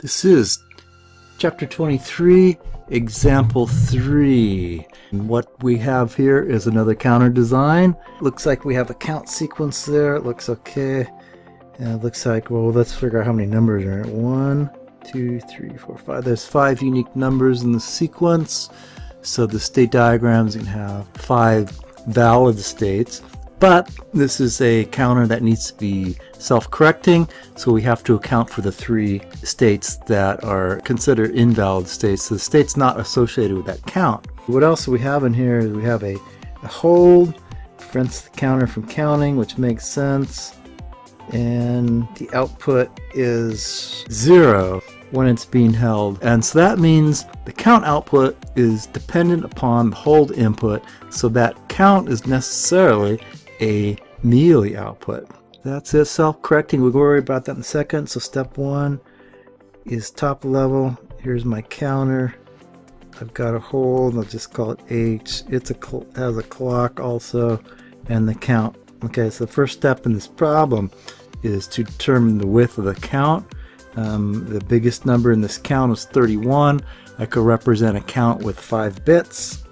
This is Chapter 23, Example 3. And what we have here is another counter design. Looks like we have a count sequence there. It looks okay. And it looks like, well, let's figure out how many numbers are in it. 1, 2, 3, 4, 5. There's 5 unique numbers in the sequence. So the state diagrams can have 5 valid states. But this is a counter that needs to be self-correcting, so we have to account for the 3 states that are considered invalid states. So the state's not associated with that count. What else do we have in here? We have a hold, prevents the counter from counting, which makes sense. And the output is 0 when it's being held. And so that means the count output is dependent upon the hold input, so that count is necessarily a mealy output. That's it, self-correcting. We'll worry about that in a second. So step 1 is top level. Here's my counter. I've got a hold. I'll just call it H. It has a clock also, and the count. Okay, so the first step in this problem is to determine the width of the count. The biggest number in this count is 31. I could represent a count with 5 bits.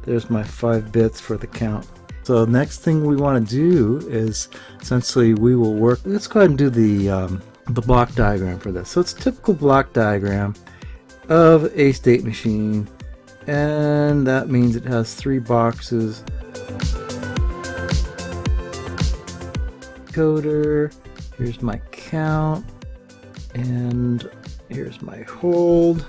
There's my 5 bits for the count. So next thing we want to do is essentially we will work. Let's go ahead and do the block diagram for this. So it's a typical block diagram of a state machine, and that means it has 3 boxes. Coder. Here's my count, and here's my hold.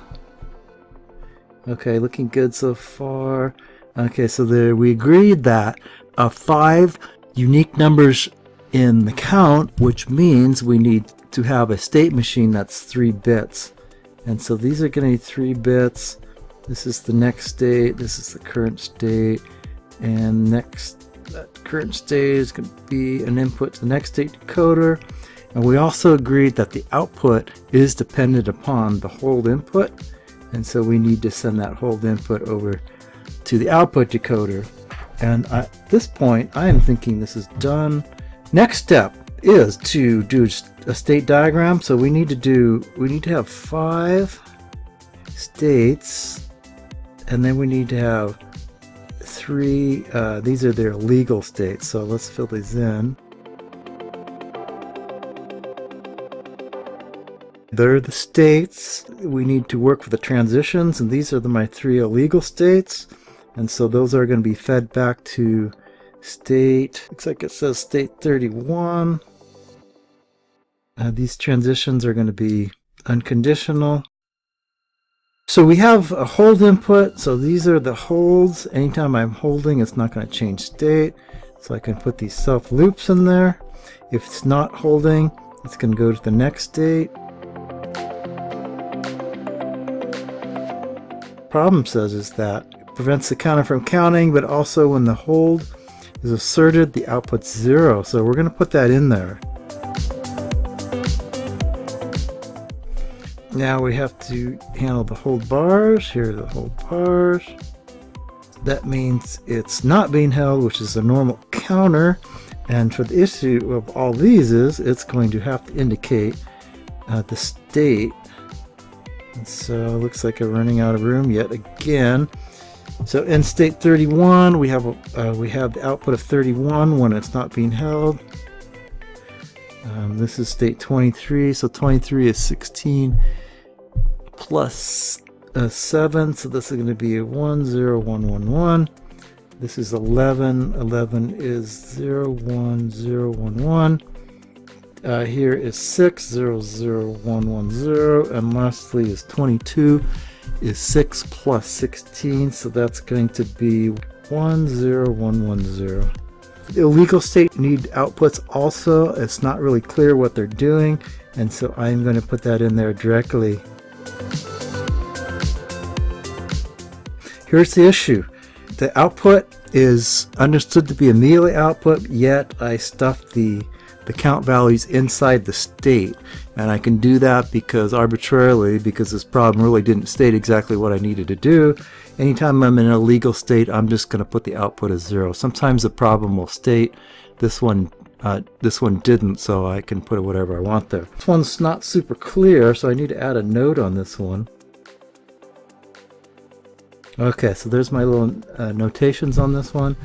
Okay, looking good so far. Okay, so there we agreed that 5 unique numbers in the count, which means we need to have a state machine that's 3 bits. And so these are going to be 3 bits. This is the next state, this is the current state, and that current state is going to be an input to the next state decoder. And we also agreed that the output is dependent upon the hold input, and so we need to send that hold input over to the output decoder. And at this point I am thinking this is done. Next step is to do a state diagram. So we need to have 5 states, and then we need to have 3 these are their legal states, so let's fill these in. They're the states. We need to work with the transitions, and these are my 3 illegal states. And so those are going to be fed back to state, looks like it says state 31. These transitions are going to be unconditional. So we have a hold input, so these are the holds. Anytime I'm holding, it's not going to change state. So I can put these self loops in there. If it's not holding, it's going to go to the next state. Problem says is that it prevents the counter from counting, but also when the hold is asserted, the output's 0. So we're going to put that in there. Now we have to handle the hold bars. Here are the hold bars. That means it's not being held, which is a normal counter. And for the issue of all these is it's going to have to indicate the state. And so it looks like I'm running out of room yet again. So in state 31 we have the output of 31 when it's not being held. This is state 23, so 23 is 16 plus 7, so this is going to be a 1 0 1 1 1. This is 11. 11 is 0 1 0 1 1. Here is 6 0 0 1 1 0, and lastly is 22 is 6 plus 16, so that's going to be 1 0 1 1 0. The illegal state need outputs also. It's not really clear what they're doing, and so I'm going to put that in there directly. Here's the issue. The output is understood to be a mealy output, yet I stuffed the count values inside the state, and I can do that because arbitrarily, because this problem really didn't state exactly what I needed to do. Anytime I'm in an illegal state, I'm just going to put the output as 0. Sometimes the problem will state. This one This one didn't, so I can put whatever I want there. This one's not super clear, so I need to add a node on this one. Okay, so there's my little notations on this one,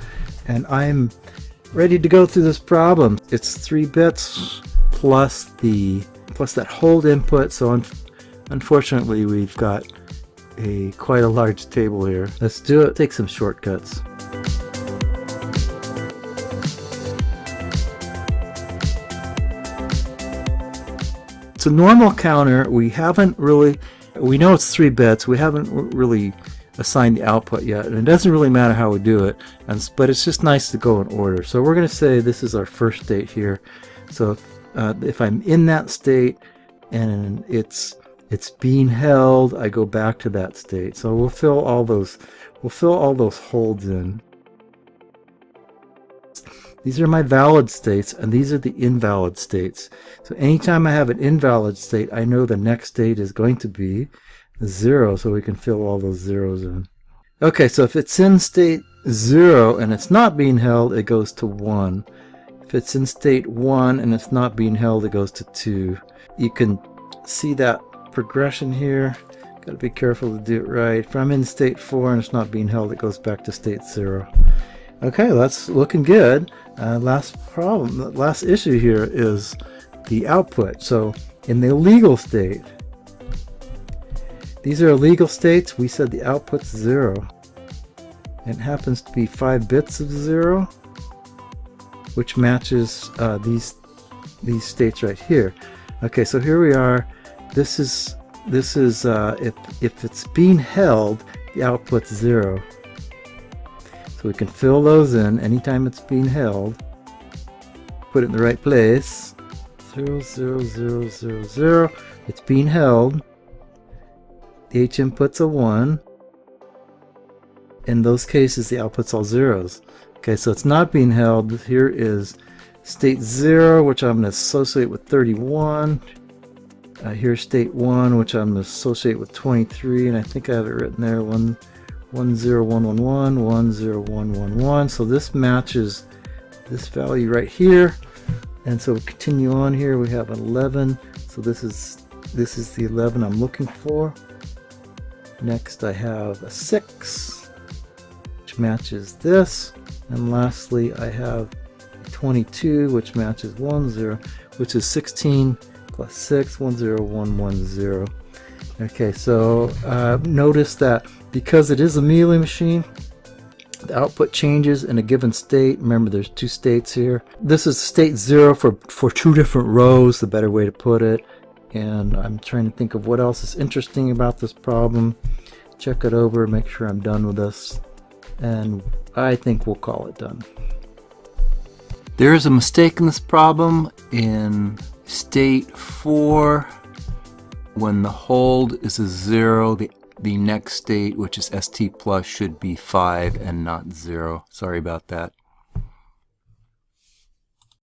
and I'm ready to go through this problem. It's 3 bits plus that hold input, so unfortunately we've got quite a large table here. Let's do it. Take some shortcuts. It's a normal counter. We know it's 3 bits. We haven't really assigned the output yet, and it doesn't really matter how we do it, but it's just nice to go in order. So we're going to say this is our first state here. So if I'm in that state and it's being held, I go back to that state. So we'll fill all those holds in. These are my valid states, and these are the invalid states. So anytime I have an invalid state, I know the next state is going to be 0, so we can fill all those zeros in. Okay, so if it's in state 0 and it's not being held, it goes to 1. If it's in state 1 and it's not being held, it goes to 2. You can see that progression here. Got to be careful to do it right. If I'm in state 4 and it's not being held, it goes back to state 0. Okay, that's looking good. Last issue here is the output. So in the illegal state, these are illegal states. We said the output's 0. It happens to be 5 bits of 0, which matches these states right here. Okay, so here we are. This is if it's being held, the output's 0. So we can fill those in anytime it's being held. Put it in the right place. 0, 0, 0, 0, 0. It's being held. The H input's a 1. In those cases, the output's all zeros. Okay, so it's not being held. Here is state 0, which I'm going to associate with 31. Here's state 1, which I'm going to associate with 23, and I think I have it written there, 10111, 10111. So this matches this value right here, and so we continue on here. We have 11, so this is the 11 I'm looking for. Next I have a 6, which matches this, and lastly I have 22, which matches 10, which is 16 plus 6, 10110. Okay, so notice that because it is a Mealy machine, the output changes in a given state. Remember, there's 2 states here. This is state 0 for 2 different rows, the better way to put it. And I'm trying to think of what else is interesting about this problem. Check it over, make sure I'm done with this, and I think we'll call it done. There is a mistake in this problem. In state 4, when the hold is a 0, the next state, which is ST plus, should be 5 and not 0. Sorry about that.